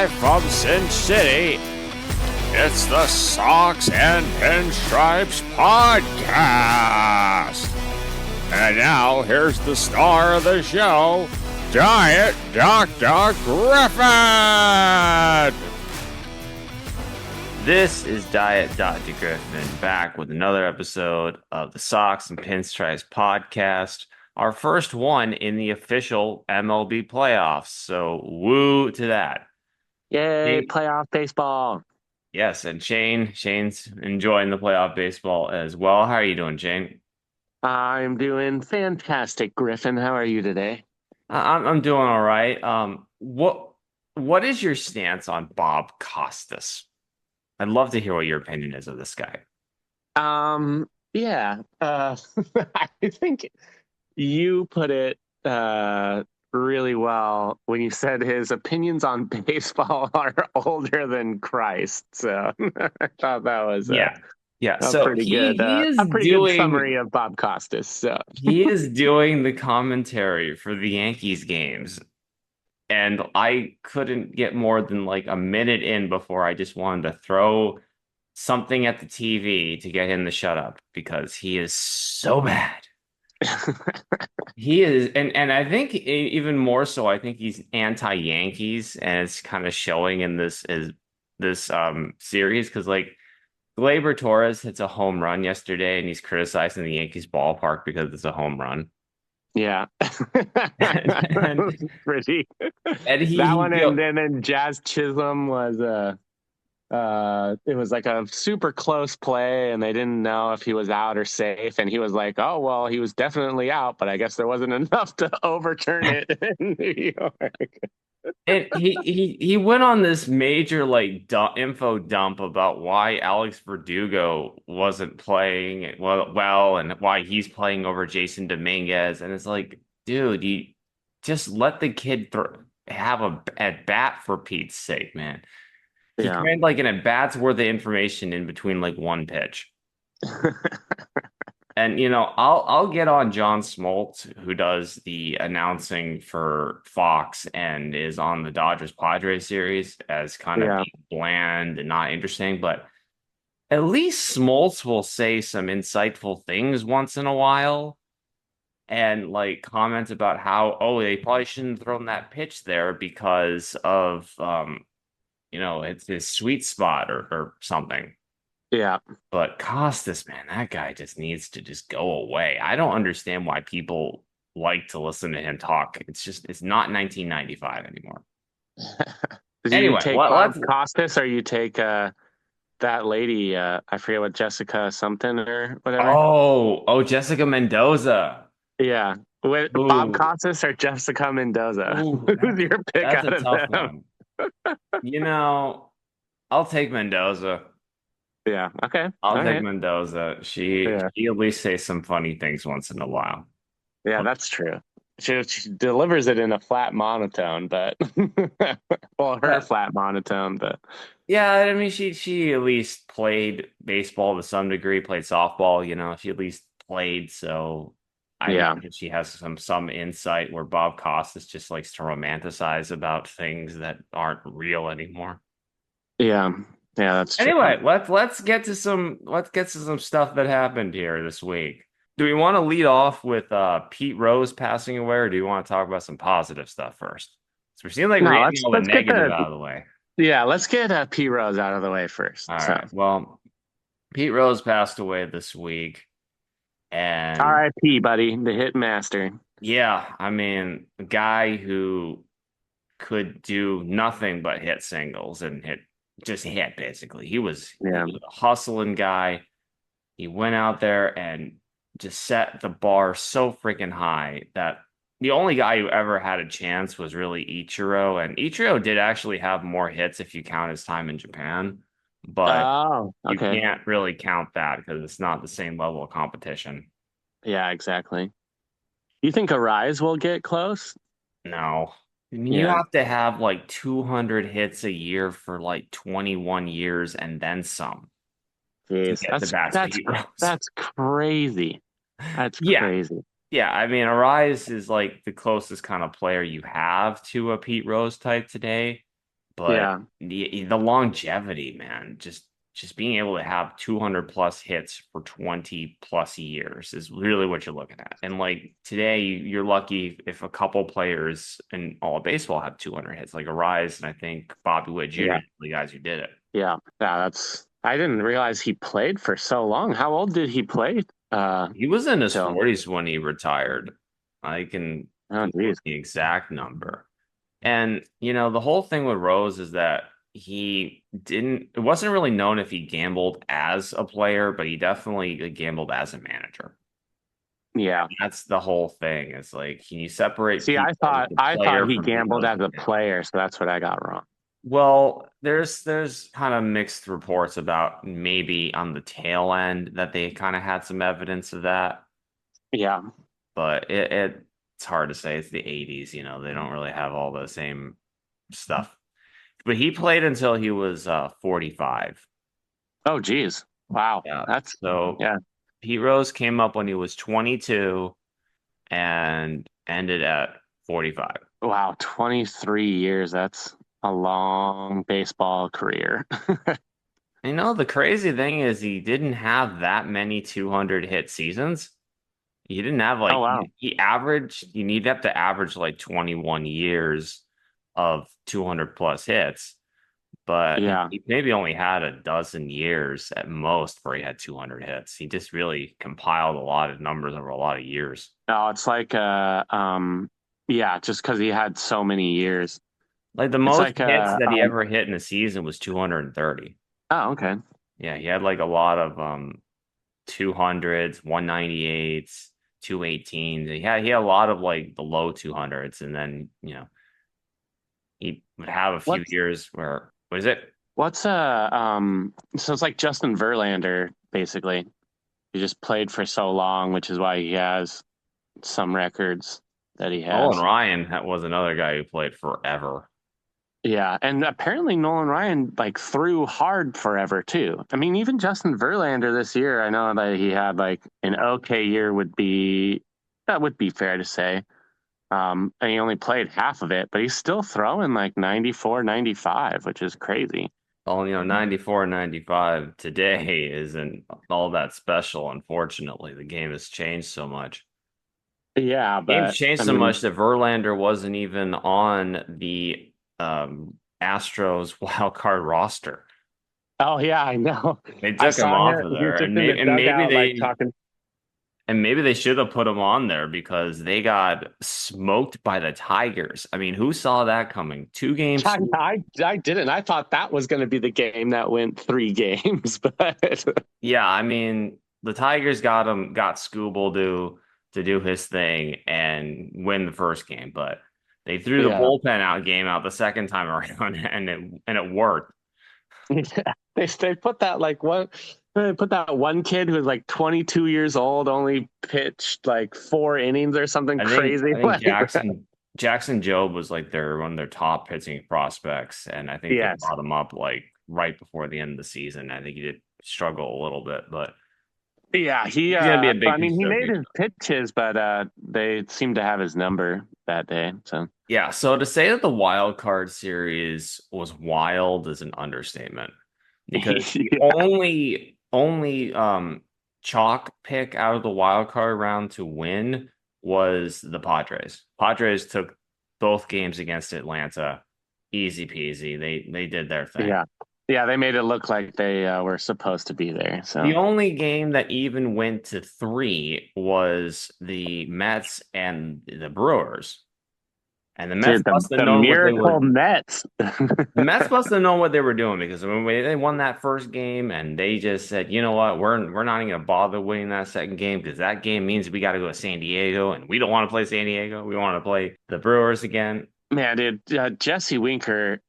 Live from Sin City, it's the Socks and Pinstripes Podcast. And now, here's the star of the show, Diet Dr. Griffin! This is Diet Dr. Griffin, back with another episode of the Socks and Pinstripes Podcast. Our first one in the official MLB Playoffs, so woo to that. Yay, playoff baseball. Yes, and Shane's enjoying the playoff baseball as well. How are you doing, Shane? I'm doing fantastic, Griffin. How are you today? I'm doing all right. What is your stance on Bob Costas? I'd love to hear what your opinion is of this guy. Yeah. I think you put it really well when you said his opinions on baseball are older than Christ. So I thought that was Yeah. a pretty good summary of Bob Costas. So he is doing the commentary for the Yankees games, and I couldn't get more than like a minute in before I just wanted to throw something at the TV to get him to shut up because he is so bad. He is, and I think even more so, I think he's anti-Yankees, and it's kind of showing in this series because like Gleyber Torres hits a home run yesterday, and he's criticizing the Yankees ballpark because it's a home run. Yeah, and pretty. And then Jazz Chisholm was it was like a super close play, and they didn't know if he was out or safe, and he was like, "Oh well, he was definitely out, but I guess there wasn't enough to overturn it in New York." And he went on this major like info dump about why Alex Verdugo wasn't playing well and why he's playing over Jason Dominguez, and it's like, dude, you just let the kid have a at bat for Pete's sake, man. He trained like an at bats worth of information in between like one pitch. And I'll get on John Smoltz, who does the announcing for Fox and is on the Dodgers Padres series, as kind of being bland and not interesting. But at least Smoltz will say some insightful things once in a while, and like comment about how they probably shouldn't have thrown that pitch there because of it's his sweet spot or something. Yeah. But Costas, man, that guy just needs to just go away. I don't understand why people like to listen to him talk. It's not 1995 anymore. Anyway, you take Bob Costas, or you take that lady, I forget what, Jessica something or whatever. Oh, Jessica Mendoza. Yeah. Bob Costas or Jessica Mendoza? Who's your pick out of them? I'll take Mendoza. Yeah. Okay. I'll take Mendoza. She at least says some funny things once in a while. Yeah, that's true. She delivers it in a flat monotone, but flat monotone, but yeah, I mean, she at least played baseball to some degree, played softball. She at least played, so I think she has some insight where Bob Costas just likes to romanticize about things that aren't real anymore. Yeah, that's true. Anyway, let's get to some stuff that happened here this week. Do we want to lead off with Pete Rose passing away, or do you want to talk about some positive stuff first? So we're seeing like we're getting all the negative out of the way. Yeah, let's get Pete Rose out of the way first. All right. Well, Pete Rose passed away this week. And R.I.P., buddy, the hit master. Yeah, I mean, a guy who could do nothing but hit singles and hit basically. He was a hustling guy. He went out there and just set the bar so freaking high that the only guy who ever had a chance was really Ichiro. And Ichiro did actually have more hits if you count his time in Japan. But you can't really count that because it's not the same level of competition. Yeah, exactly. You think Arise will get close? No. You have to have like 200 hits a year for like 21 years and then some. Jeez, that's crazy. That's crazy. Yeah, I mean, Arise is like the closest kind of player you have to a Pete Rose type today. But the longevity, man, just being able to have 200 plus hits for 20 plus years is really what you're looking at. And like today, you're lucky if a couple players in all of baseball have 200 hits, like Arise and I think Bobby Witt Jr., the guys who did it. Yeah, I didn't realize he played for so long. How old did he play? He was in his 40s when he retired. I can the exact number. And, the whole thing with Rose is that it wasn't really known if he gambled as a player, but he definitely gambled as a manager. Yeah. That's the whole thing. It's like, can you separate? See, I thought he gambled as a player, so that's what I got wrong. Well, there's kind of mixed reports about maybe on the tail end that they kind of had some evidence of that. Yeah. But it's hard to say. It's the 80s, they don't really have all the same stuff. But he played until he was 45. Oh, geez. Wow. Yeah. Pete Rose came up when he was 22 and ended at 45. Wow, 23 years. That's a long baseball career. The crazy thing is he didn't have that many 200 hit seasons. He didn't have you need to have to average like 21 years of 200 plus hits. But he maybe only had a dozen years at most where he had 200 hits. He just really compiled a lot of numbers over a lot of years. No, it's like, just because he had so many years. Like the most hits that he ever hit in a season was 230. Oh, okay. Yeah, he had like a lot of 200s, 198s, 218s. He had a lot of like the low 200s, and then he would have a few years where. What is it? So it's like Justin Verlander, basically. He just played for so long, which is why he has some records that he has. Nolan Ryan was another guy who played forever. Yeah, and apparently Nolan Ryan like threw hard forever too. I mean, even Justin Verlander this year, I know that he had like an okay year would be fair to say. And he only played half of it, but he's still throwing like 94, 95, which is crazy. Well, 94, 95 today isn't all that special, unfortunately. The game has changed so much. Yeah, the game's changed so much that Verlander wasn't even on the Astros wild card roster. Oh, yeah, I know. They took him off of there. And maybe they should have put him on there because they got smoked by the Tigers. I mean, who saw that coming? 2 games. I didn't. I thought that was going to be the game that went 3 games. But yeah, I mean, the Tigers got Skubal to do his thing and win the first game, but they threw the bullpen game out the second time around, and it worked. Yeah, they put that like one. They put that one kid who was like 22 years old, only pitched like 4 innings or something crazy. I think Jackson Jobe was like one of their top pitching prospects, and I think they brought him up like right before the end of the season. I think he did struggle a little bit, but he's gonna be a big. I mean, he made his pitches, but they seemed to have his number that day. So yeah. So to say that the wild card series was wild is an understatement, because the only chalk pick out of the wild card round to win was the Padres. Padres took both games against Atlanta, easy peasy. They did their thing. Yeah, they made it look like they were supposed to be there. So the only game that even went to 3 was the Mets and the Brewers. And the Mets must have known miracle Mets. The Mets must have known what they were doing, because when they won that first game and they just said, you know what, we're not even going to bother winning that second game, because that game means we got to go to San Diego, and we don't want to play San Diego. We want to play the Brewers again. Man, dude, Jesse Winker,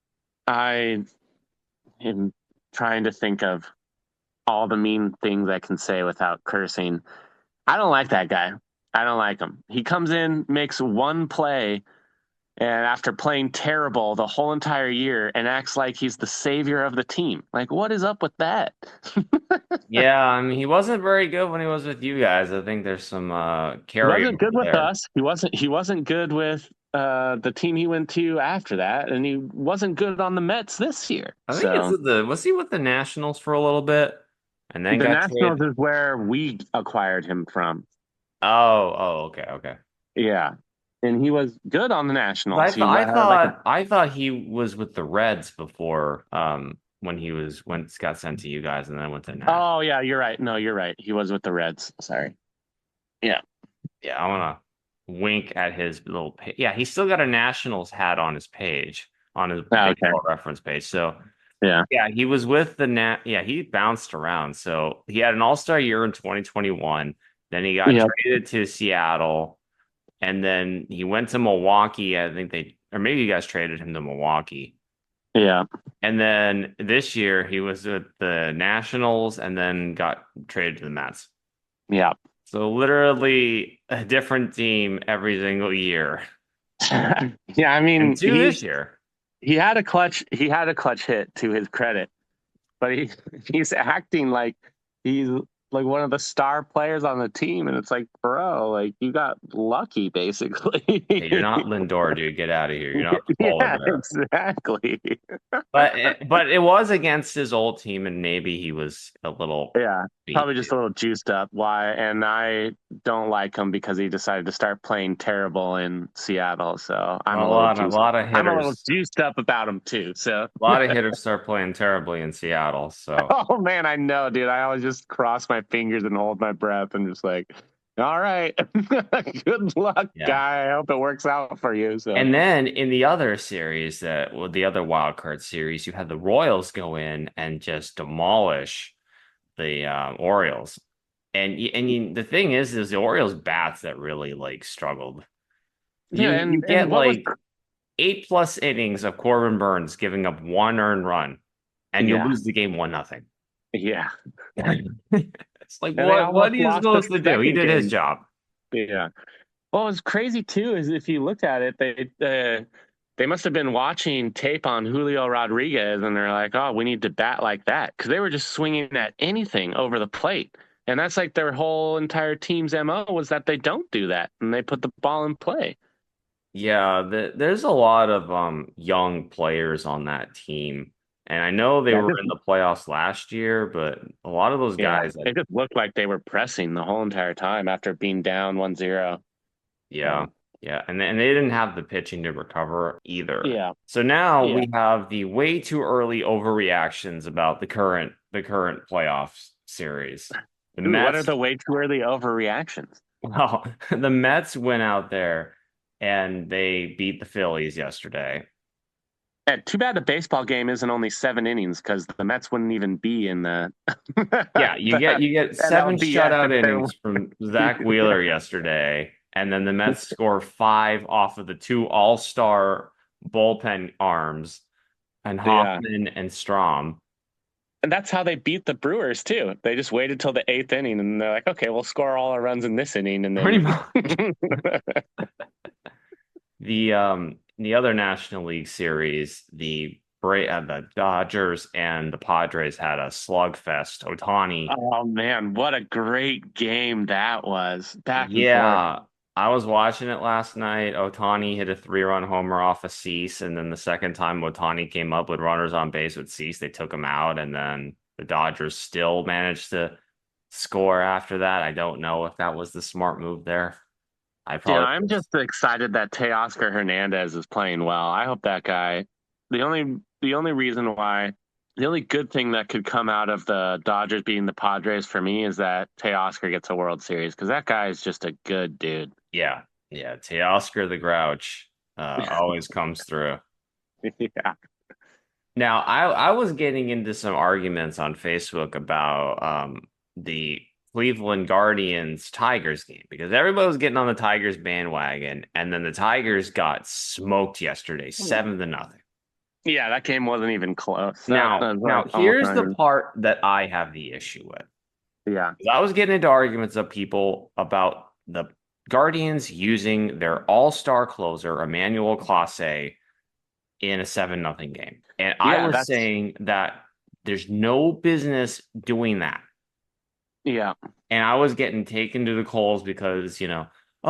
I am trying to think of all the mean things I can say without cursing. I don't like that guy. I don't like him. He comes in, makes one play, and after playing terrible the whole entire year, and acts like he's the savior of the team. Like, what is up with that? Yeah, I mean, he wasn't very good when he was with you guys. I think there's some carry. He wasn't good with us. He wasn't good with the team he went to after that, and he wasn't good on the Mets this year. I think So was he with the Nationals for a little bit and then the got Nationals traded? is where we acquired him from. Okay. Yeah, and he was good on the But Nationals. He had like a I thought he was with the Reds before when got sent to you guys and then went to Nash. oh yeah, you're right. No, you're right. He was with the Reds. Sorry. Yeah. Yeah, I want to wink at his little yeah, he's still got a Nationals hat on his page, on his Oh, okay. baseball reference page. So Yeah. yeah, he was with the yeah, he bounced around. So he had an all-star year in 2021. Then he got Yep. traded to Seattle, and then he went to Milwaukee. I think or maybe you guys traded him to Milwaukee. Yeah. And then this year he was with the Nationals and then got traded to the Mets. Yeah. So literally a different team every single year. Yeah. I And mean, two this year. he had a clutch hit to his credit, but he's acting like he's like one of the star players on the team, and it's like, bro, like you got lucky basically. Hey, you're not Lindor, dude. Get out of here. You're not polar Yeah, bear. exactly. But it was against his old team, and maybe he was a little Yeah, beat. probably just a little juiced up. Why? And I don't like him because he decided to start playing terrible in Seattle. So I'm a little juiced. Lot of I'm a little hitters. juiced up about him too. So A lot of hitters start playing terribly in Seattle. So oh man, I know, dude. I always just cross my fingers and hold my breath and just like, all right, good luck, yeah. guy. I hope it works out for you. So And then in the other series, the other wild card series, you had the Royals go in and just demolish the Orioles. The thing is the Orioles bats that really like struggled. yeah, You get and what was 8+ innings of Corbin Burns giving up one earned run, and you yeah lose the game 1-0. yeah, It's like and they what almost are you lost the supposed to do? He second did his game. job. Yeah. Well, what's crazy too is if you looked at it, they must have been watching tape on Julio Rodriguez, and they're like, "Oh, we need to bat like that," because they were just swinging at anything over the plate, and that's like their whole entire team's MO was that they don't do that, and they put the ball in play. Yeah, there's a lot of young players on that team. And I know they Yeah, were in the playoffs last year, but a lot of those yeah, guys that it just looked like they were pressing the whole entire time after being down 1-0. yeah, yeah, and they didn't have the pitching to recover either. Yeah, So now yeah. we have the way too early overreactions about the current playoffs series. The Ooh, what are Mets, the way too early overreactions? well, the Mets went out there and they beat the Phillies yesterday. Yeah, too bad the baseball game isn't only 7 innings because the Mets wouldn't even be in the Yeah, you get 7 NLDS shutout if they're innings from Zach Wheeler yesterday, and then the Mets score 5 off of the 2 all-star bullpen arms and yeah. Hoffman and Strom. And that's how they beat the Brewers too. They just waited till the 8th inning and they're like, okay, we'll score all our runs in this inning, and Pretty then much. The other National League series, the Dodgers and the Padres had a slugfest. Ohtani. oh man, what a great game that was. Back and forth. Yeah, I was watching it last night. Ohtani hit a 3-run homer off of Cease, and then the second time Ohtani came up with runners on base with Cease, they took him out, and then the Dodgers still managed to score after that. I don't know if that was the smart move there. Yeah, I'm just excited that Teoscar Hernandez is playing well. I hope that guy. The only reason why, the only good thing that could come out of the Dodgers beating the Padres for me is that Teoscar gets a World Series because that guy is just a good dude. Yeah, Teoscar the Grouch always comes through. Yeah. Now, I was getting into some arguments on Facebook about the Cleveland Guardians Tigers game because everybody was getting on the Tigers bandwagon, and then the Tigers got smoked yesterday, 7-0. Yeah, that game wasn't even close. Now here's the part that I have the issue with. Yeah. I was getting into arguments of people about the Guardians using their all-star closer, Emmanuel Clase, in a 7-0 game. And I was saying that there's no business doing that. Yeah. And I was getting taken to the coals because,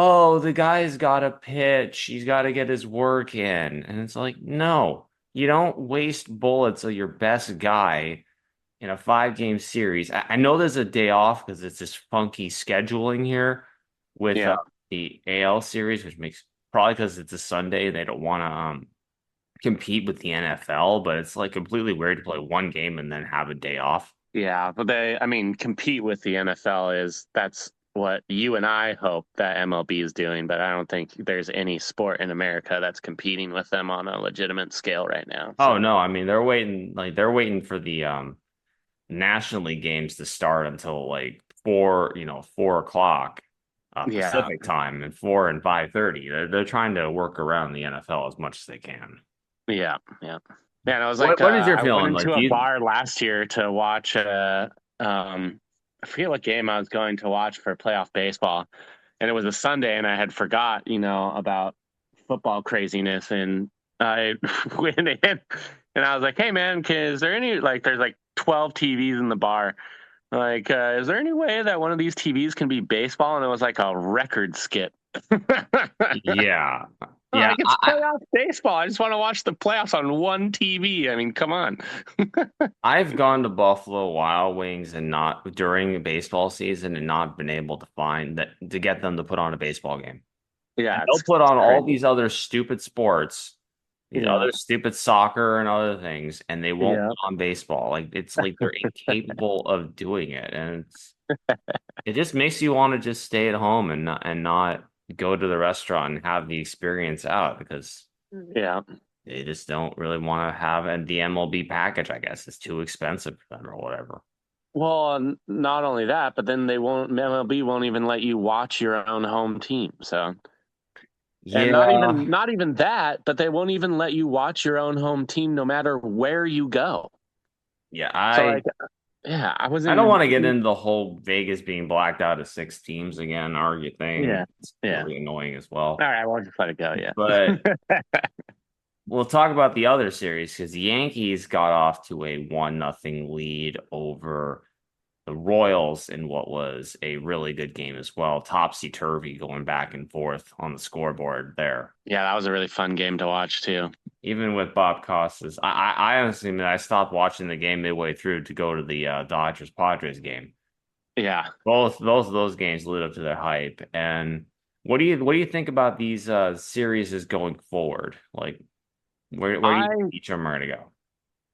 oh, the guy's got to pitch. He's got to get his work in. And it's like, no, you don't waste bullets of your best guy in a 5 game series. I know there's a day off because it's this funky scheduling here with Yeah. the AL series, which makes probably because it's a Sunday, they don't want to compete with the NFL, but it's like completely weird to play 1 game and then have a day off. Yeah, but compete with the NFL that's what you and I hope that MLB is doing, but I don't think there's any sport in America that's competing with them on a legitimate scale right now. Oh So, no, I mean they're waiting for the National League games to start until like 4 o'clock yeah, Pacific time and 4 and 5:30. They're trying to work around the NFL as much as they can. yeah, yeah. Yeah, and I was What is your I went feeling? Like, into do a you? bar last year to watch I forget what game I was going to watch for playoff baseball, and it was a Sunday, and I had forgot, about football craziness, and I went in, and I was like, "Hey, man, is there any there's like 12 TVs in the bar, is there any way that one of these TVs can be baseball?" And it was like a record skip. Yeah, yeah. Like it's playoff baseball. I just want to watch the playoffs on one TV. I mean, come on. I've gone to Buffalo Wild Wings and not during baseball season and not been able to find that to get them to put on a baseball game. Yeah, They'll put on all these other stupid sports, these Yeah. other stupid soccer and other things, and they won't Yeah. put on baseball. Like it's like they're incapable of doing it, and it just makes you want to just stay at home and not go to the restaurant and have the experience out because Yeah. they just don't really want to have the MLB package. I guess it's too expensive for them or whatever. Well, not only that, but then MLB won't even let you watch your own home team. So, and Yeah, not even that, but they won't even let you watch your own home team no matter where you go. yeah. So I yeah, I was I don't want in to get into the whole Vegas being blacked out of 6 teams again, argue thing. yeah. It's Yeah. really annoying as All well. right, we'll just let it go, yeah. But we'll talk about the other series because the Yankees got off to a 1-0 lead over the Royals in what was a really good game as well. Topsy-turvy going back and forth on the scoreboard there. Yeah, that was a really fun game to watch too. Even with Bob Costas, I honestly mean I stopped watching the game midway through to go to the Dodgers Padres game. Yeah. Both of those games lived up to their hype. And what do you think about these series going forward? Like where do you think each of them are going to go?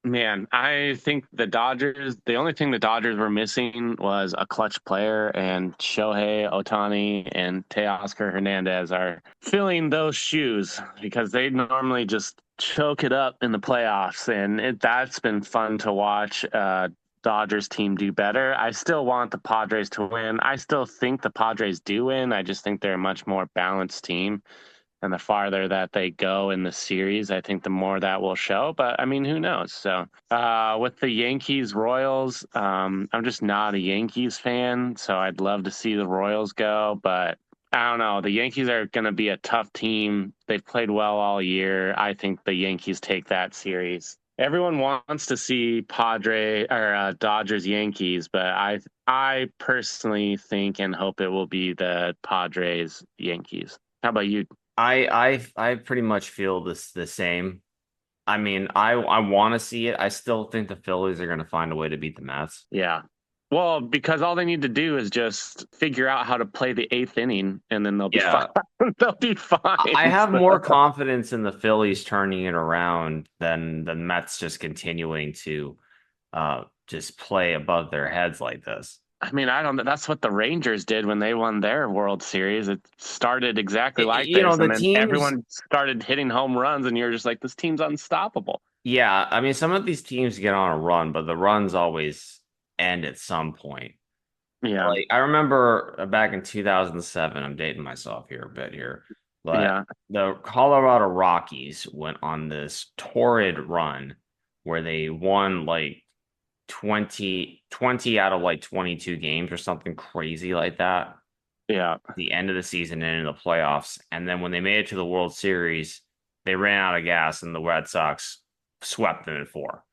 Man, I think the only thing the Dodgers were missing was a clutch player, and Shohei Ohtani and Teoscar Hernandez are filling those shoes because they normally just choke it up in the playoffs, and that's been fun to watch. Dodgers team do better. I still want the Padres to win. I still think the Padres do win. I just think they're a much more balanced team. And the farther that they go in the series, I think the more that will show. But I mean, who knows? So with the Yankees Royals, I'm just not a Yankees fan. So I'd love to see the Royals go. But I don't know. The Yankees are going to be a tough team. They've played well all year. I think the Yankees take that series. Everyone wants to see Dodgers Yankees, but I personally think and hope it will be the Padres Yankees. How about you? I pretty much feel the same. I mean, I want to see it. I still think the Phillies are going to find a way to beat the Mets. Yeah. Well, because all they need to do is just figure out how to play the eighth inning, and then they'll be fine. They'll be fine. I have more confidence in the Phillies turning it around than the Mets just continuing to just play above their heads like this. I mean, I don't know. That's what the Rangers did when they won their World Series. It started exactly like this, the and then teams, everyone started hitting home runs, and you're just like, this team's unstoppable. Yeah, I mean, some of these teams get on a run, but the runs always end at some point. Yeah. Like I remember back in 2007, I'm dating myself here a bit here, but the Colorado Rockies went on this torrid run where they won like 20 out of like 22 games or something crazy like that. Yeah. The end of the season and in the playoffs. And then when they made it to the World Series, they ran out of gas and the Red Sox swept them in 4.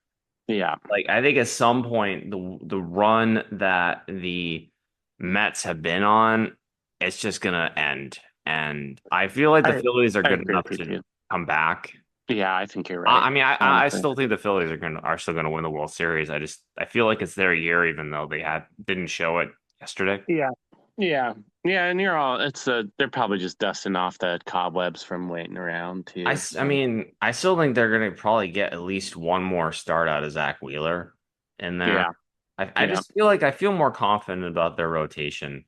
Yeah. Like I think at some point the run that the Mets have been on, it's just gonna end. And I feel like the Phillies are I good agree enough with you to too. come back. Yeah, I think you're right. I mean, I Honestly. still think the Phillies are still gonna win the World Series. I feel like it's their year, even though they didn't show it yesterday. Yeah. Yeah. Yeah, and they're probably just dusting off the cobwebs from waiting around too. I So mean, I still think they're gonna probably get at least one more start out of Zach Wheeler in there. yeah, I yeah, just feel like I feel more confident about their rotation.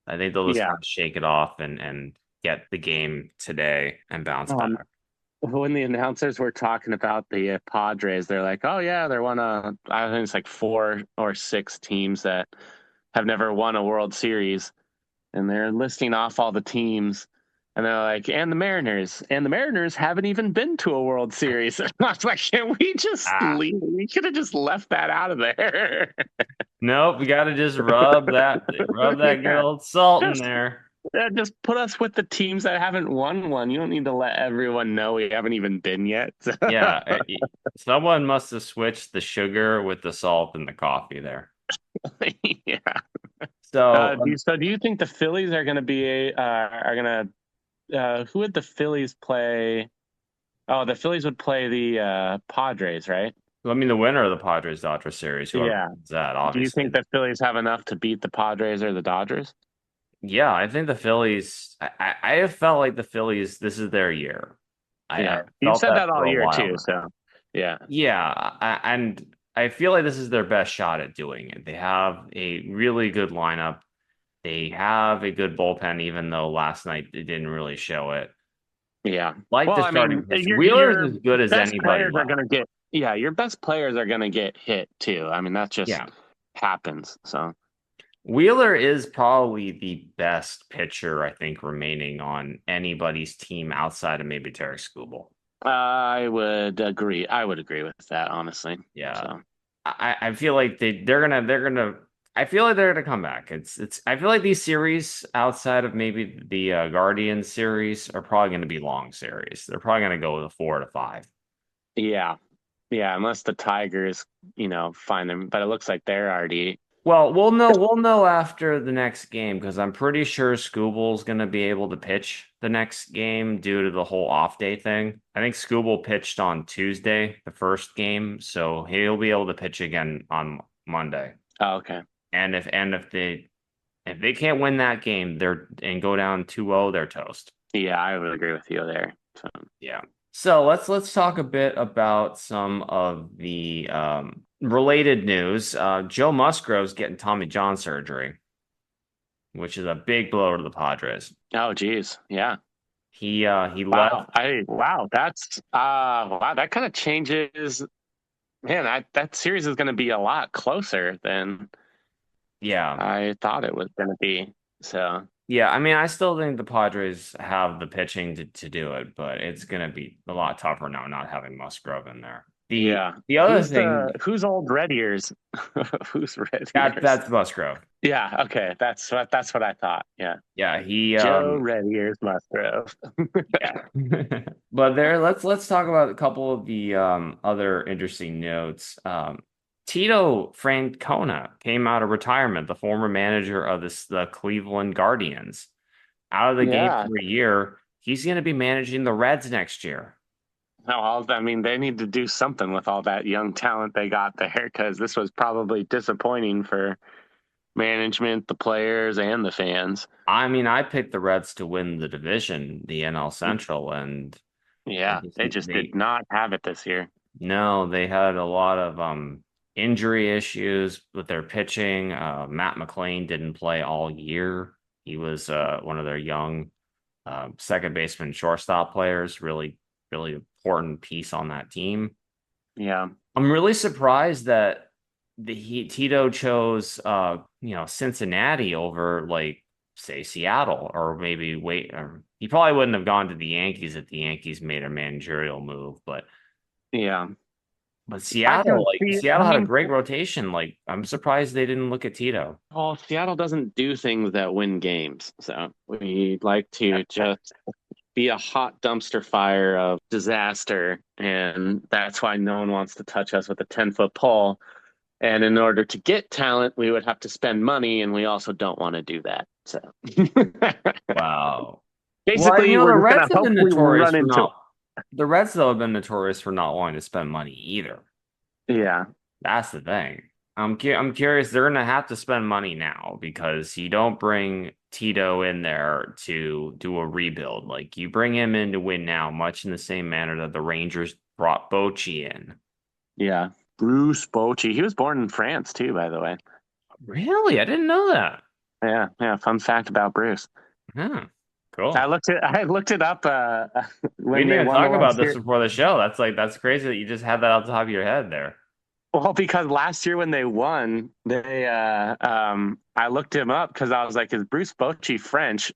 I think they'll just yeah. kind of shake it off and get the game today and bounce Um, back. when the announcers were talking about the Padres, they're like, "Oh yeah, they're one of I think it's like 4 or 6 teams that have never won a World Series," and they're listing off all the teams, and they're like, and the Mariners haven't even been to a World Series." And I was like, "Can we just Ah, leave? We could have just left that out of there." nope, we got to just rub that good Yeah, old salt in just there. just put us with the teams that haven't won one. You don't need to let everyone know we haven't even been yet. Yeah, someone must have switched the sugar with the salt in the coffee there. Yeah. So, Do you think the Phillies are going to be are going to who would the Phillies play? Oh, the Phillies would play the Padres, right? I mean, the winner of the Padres Dodgers series, whoever Yeah. wins that, Do you think obviously. the Phillies have enough to beat the Padres or the Dodgers? Yeah, I think the Phillies. I have felt like the Phillies. This is their year. I Yeah. You've felt said that that for all a year while too. now. So yeah. Yeah, and I feel like this is their best shot at doing it. They have a really good lineup. They have a good bullpen, even though last night they didn't really show it. Yeah. Like Well, the I mean, starting pitch. Wheeler's your as good as best anybody players are left. going to get yeah, your best players are going to get hit too. I mean, that just Yeah. happens. So Wheeler is probably the best pitcher, I think, remaining on anybody's team outside of maybe Terry Skubal. I would agree. I would agree with that, honestly. Yeah. So I feel like they're gonna I feel like they're gonna come back. It's I feel like these series outside of maybe the Guardians series are probably gonna be long series. They're probably gonna go with a 4 to 5. yeah, yeah. Unless the Tigers, find them, but it looks like they're already. Well, we'll know after the next game because I'm pretty sure Scubal's gonna be able to pitch the next game due to the whole off day thing. I think Scubal pitched on Tuesday, the first game, so he'll be able to pitch again on Monday. Oh, okay. And if they can't win that game, and go down 2-0, they're toast. Yeah, I would agree with you there. So Yeah. So let's talk a bit about some of the related news. Joe Musgrove's getting Tommy John surgery, which is a big blow to the Padres. oh, geez, yeah. He left. Wow. That's wow. That kind of changes. Man, that series is going to be a lot closer than Yeah. I thought it was going to be. So Yeah, I mean, I still think the Padres have the pitching to do it, but it's going to be a lot tougher now not having Musgrove in there. The yeah, the other thing who's old Red Ears? Who's Red that Ears? that's Musgrove. Yeah, okay, that's what I thought. Yeah, Yeah, he Joe Red Ears Musgrove. yeah. But let's talk about a couple of the other interesting notes. Tito Francona came out of retirement, the former manager of the Cleveland Guardians, out of the game Yeah. for a year. He's going to be managing the Reds next year. No, I mean, they need to do something with all that young talent they got there because this was probably disappointing for management, the players, and the fans. I mean, I picked the Reds to win the division, the NL Central, and Yeah, they just did not have it this year. no, they had a lot of injury issues with their pitching. Matt McLean didn't play all year. He was one of their young second baseman, shortstop players. Really, really important piece on that team. Yeah. I'm really surprised that Tito chose Cincinnati over like say Seattle or maybe wait. Or he probably wouldn't have gone to the Yankees if the Yankees made a managerial move, but. Yeah. But I can see, Seattle had a great rotation. Like, I'm surprised they didn't look at Tito. well, Seattle doesn't do things that win games. So we like to just be a hot dumpster fire of disaster. And that's why no one wants to touch us with a 10-foot pole. And in order to get talent, we would have to spend money. And we also don't want to do that. So, Wow. Well, Basically, we're the just gonna Reds have been hopefully notorious run for into. not. The Reds though have been notorious for not wanting to spend money either. Yeah, That's the thing. I'm curious. They're gonna have to spend money now because you don't bring Tito in there to do a rebuild. Like you bring him in to win now, much in the same manner that the Rangers brought Bochy in. yeah. Bruce Bochy. He was born in France too, by the way. Really? I didn't know that. Yeah, yeah. Fun fact about Bruce. Huh. Cool. I looked it up We when didn't they even won the talk World about this Series. before the show. That's crazy that you just had that off the top of your head there. Well, because last year when they won, they I looked him up because I was like, is Bruce Bochy French?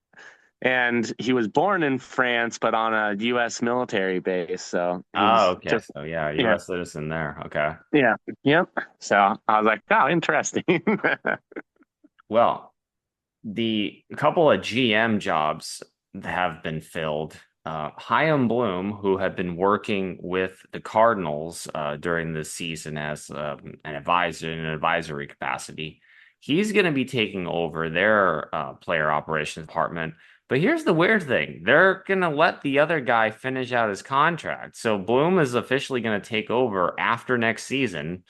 And he was born in France, but on a U.S. military base. So Oh, he's okay. just So yeah, yeah, U.S. citizen there. Okay. yeah, yep. So I was like, oh, interesting. Well, the couple of GM jobs have been filled. Chaim Bloom, who had been working with the Cardinals during the season as an advisor in an advisory capacity, he's going to be taking over their player operations department. But here's the weird thing: they're going to let the other guy finish out his contract. So Bloom is officially going to take over after next season.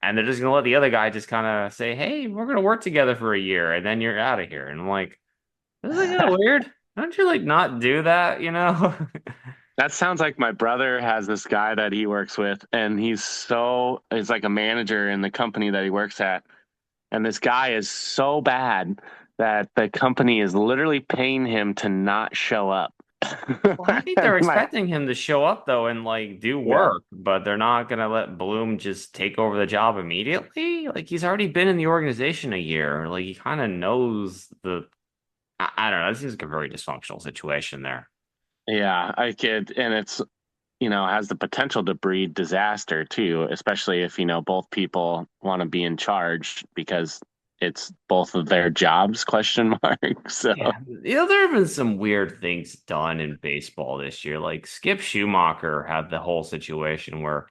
And they're just gonna let the other guy just kind of say, "Hey, we're gonna work together for a year, and then you're out of here." And I'm like, "This is kind of weird. Don't you like not do that, you know?" That sounds like my brother has this guy that he works with, and he's like a manager in the company that he works at. And this guy is so bad that the company is literally paying him to not show up. Well, I think they're My, expecting him to show up though and like do yeah. work, but they're not gonna let Bloom just take over the job immediately. Like he's already been in the organization a year. Like he kind of knows the. I don't know. This seems like a very dysfunctional situation there. Yeah, I could, and it's, has the potential to breed disaster too, especially if, both people want to be in charge because it's both of their jobs, question mark. So, Yeah, there have been some weird things done in baseball this year. Like Skip Schumacher had the whole situation where,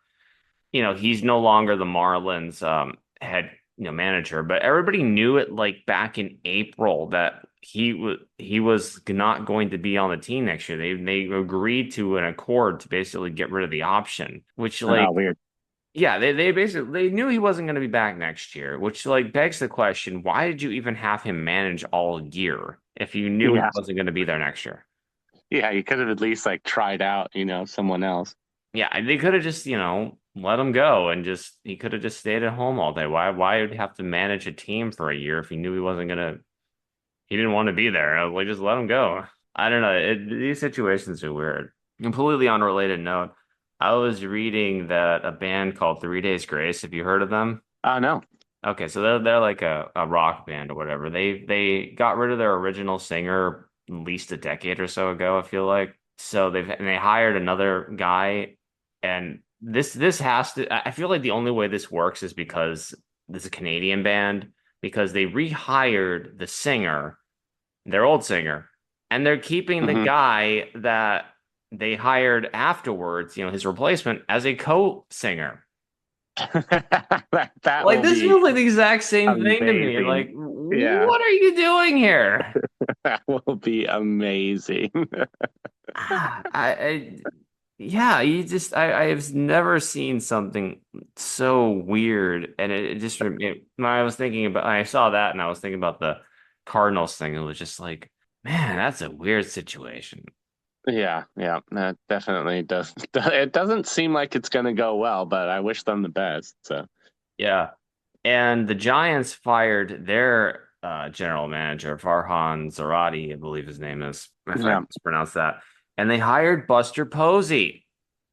he's no longer the Marlins head, manager, but everybody knew it like back in April that he was not going to be on the team next year. They agreed to an accord to basically get rid of the option, which oh, like weird. yeah, they basically they knew he wasn't going to be back next year, which like begs the question, why did you even have him manage all year if you knew he Yeah. wasn't going to be there next year? Yeah. You could have at least like tried out, someone else. Yeah, they could have just, let him go and just he could have just stayed at home all day. Why would he have to manage a team for a year if he knew he didn't want to be there? Like just let him go. I don't know. These situations are weird. Completely unrelated note. I was reading that a band called 3 Days Grace. Have you heard of them? Oh, no. Okay, so they're like a rock band or whatever. They got rid of their original singer at least a decade or so ago, I feel like. So they hired another guy, and this has to. I feel like the only way this works is because this is a Canadian band because they rehired the singer, their old singer, and they're keeping the Hmm. guy that they hired afterwards, his replacement, as a co-singer. That Like will this be feels like the exact same thing to me. amazing. Like, Yeah. what are you doing here? That will be amazing. Ah, yeah, I have never seen something so weird, and it just when I was thinking about, I saw that, and I was thinking about the Cardinals thing. It was just like, man, that's a weird situation. Yeah, yeah, that definitely does. It doesn't seem like it's going to go well, but I wish them the best. So, Yeah, and the Giants fired their general manager, Farhan Zarate, I believe his name is, if I yeah, mispronounce that. And they hired Buster Posey.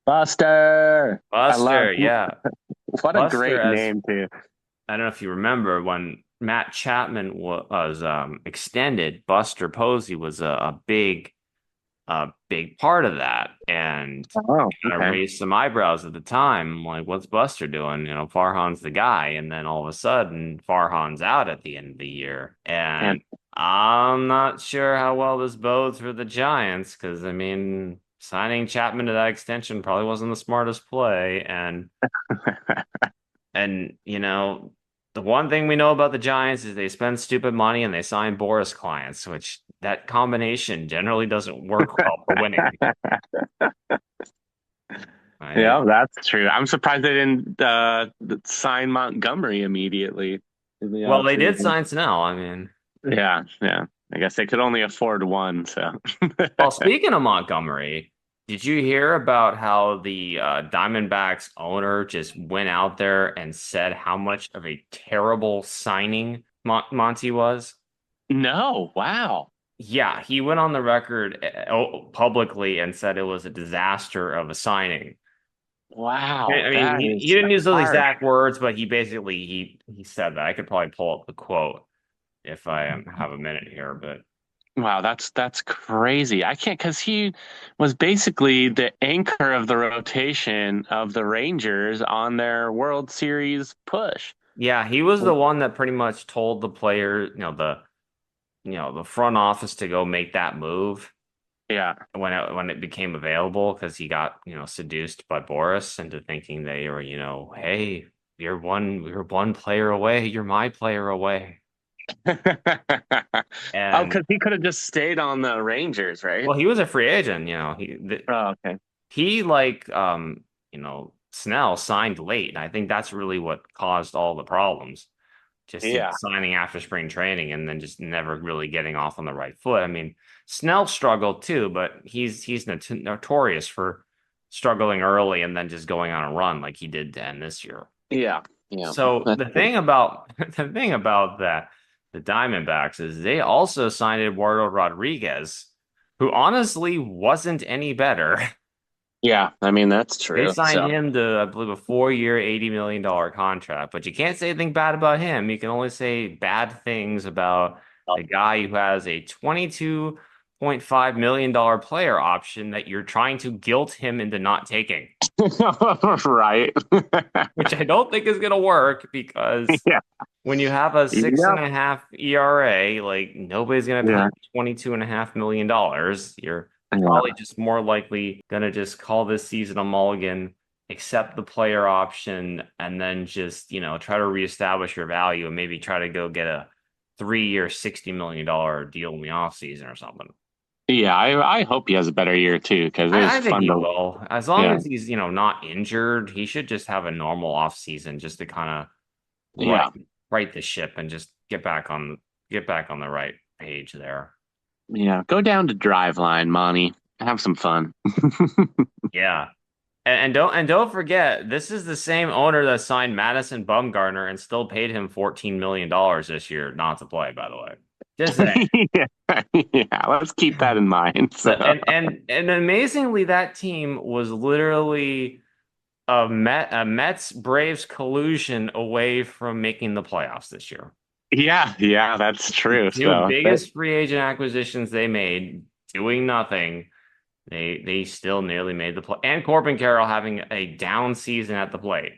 Buster. I love Buster, yeah. what a Buster great as name too. I don't know if you remember when Matt Chapman was extended, Buster Posey was a big part of that, and Oh, kind of okay. raised some eyebrows at the time. Like, what's Buster doing? Farhan's the guy, and then all of a sudden, Farhan's out at the end of the year, And and I'm not sure how well this bodes for the Giants because I mean, signing Chapman to that extension probably wasn't the smartest play, and the one thing we know about the Giants is they spend stupid money and they sign Boris clients, which that combination generally doesn't work well for winning. Yeah, that's true. I'm surprised they didn't sign Montgomery immediately in the Well, they did offseason. sign Snell. I mean, Yeah, yeah. I guess they could only afford one, so. well, speaking of Montgomery, did you hear about how the Diamondbacks owner just went out there and said how much of a terrible signing Monty was? No, wow. Yeah, he went on the record publicly and said it was a disaster of a signing. Wow, I mean, that he is didn't use those harsh. exact words, but he basically he said that. I could probably pull up the quote if I have a minute here, but Wow, that's crazy. I can't because he was basically the anchor of the rotation of the Rangers on their World Series push. yeah, he was the one that pretty much told the player, the front office to go make that move Yeah. when it became available because he got, seduced by Boris into thinking they were, hey, you're one player away, you're my player away. Oh, And because he could have just stayed on the Rangers, right? well, he was a free agent, Oh, okay. he Snell signed late, and I think that's really what caused all the problems. Just Yeah. signing after spring training and then just never really getting off on the right foot. I mean, Snell struggled too, but he's notorious for struggling early and then just going on a run like he did to end this year. Yeah. Yeah. So the thing about that the Diamondbacks is they also signed Eduardo Rodriguez, who honestly wasn't any better. Yeah. I mean, that's They true. signed So, him to, I believe, a 4-year, $80 million contract, but you can't say anything bad about him. You can only say bad things about the guy who has a $22.5 million player option that you're trying to guilt him into not taking, right. which I don't think is going to work because Yeah. when you have a six Yep. and a half ERA, like nobody's going to pay Yeah. $22.5 million. You're Yeah. probably just more likely gonna just call this season a mulligan, accept the player option, and then just, try to reestablish your value and maybe try to go get a 3-year, $60 million deal in the offseason or something. Yeah. I hope he has a better year too, because it was I think fun he to. will. As long Yeah. as he's, not injured, he should just have a normal offseason just to kind of Yeah. right the ship and just get back on the right page there. Yeah. Go down to Driveline, Monty. Have some fun. Yeah. And don't forget, this is the same owner that signed Madison Bumgarner and still paid him $14 million this year not to play, by the way. Just saying. Yeah. Yeah. Let's keep that in mind. So. And amazingly, that team was literally a Mets Braves collusion away from making the playoffs this year. Yeah. Yeah. That's true. Two So. biggest free agent acquisitions they made, doing nothing. They still nearly made the play. And Corbin Carroll having a down season at the plate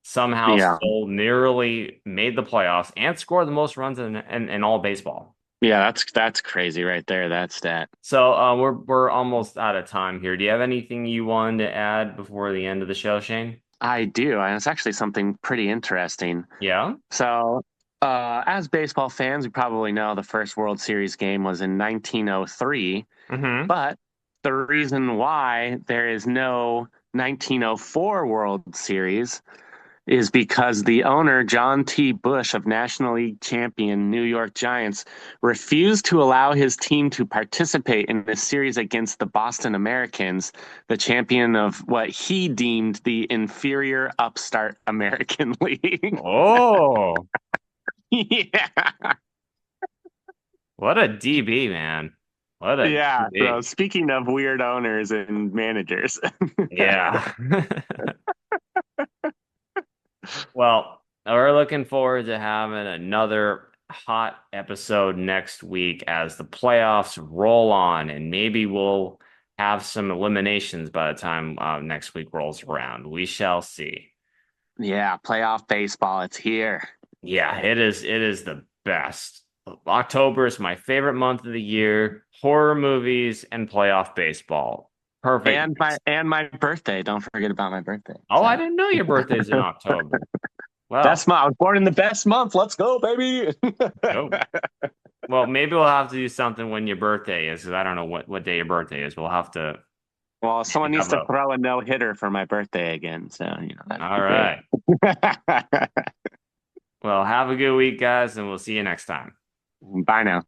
somehow Yeah. still nearly made the playoffs and scored the most runs in all baseball. Yeah. That's crazy right there. That stat. So we're almost out of time here. Do you have anything you wanted to add before the end of the show, Shane? I do. And it's actually something pretty interesting. Yeah. So, as baseball fans, we probably know the first World Series game was in 1903. Mm-hmm. But the reason why there is no 1904 World Series is because the owner, John T. Bush of National League champion New York Giants, refused to allow his team to participate in the series against the Boston Americans, the champion of what he deemed the inferior upstart American League. Oh, Yeah. what a DB, man. What a Yeah. DB. So speaking of weird owners and managers. Yeah. Well, we're looking forward to having another hot episode next week as the playoffs roll on, and maybe we'll have some eliminations by the time next week rolls around. We shall see. Yeah, playoff baseball, it's here. Yeah, it is. It is the best. October is my favorite month of the year. Horror movies and playoff baseball. Perfect. And my birthday. Don't forget about my birthday. Oh, I didn't know your birthday's in October. Well, best month. I was born in the best month. Let's go, baby. oh. Well, maybe we'll have to do something when your birthday is, because I don't know what day your birthday is. We'll have to. Well, someone needs to Bravo. throw a no-hitter for my birthday again. So, All right. Well, have a good week, guys, and we'll see you next time. Bye now.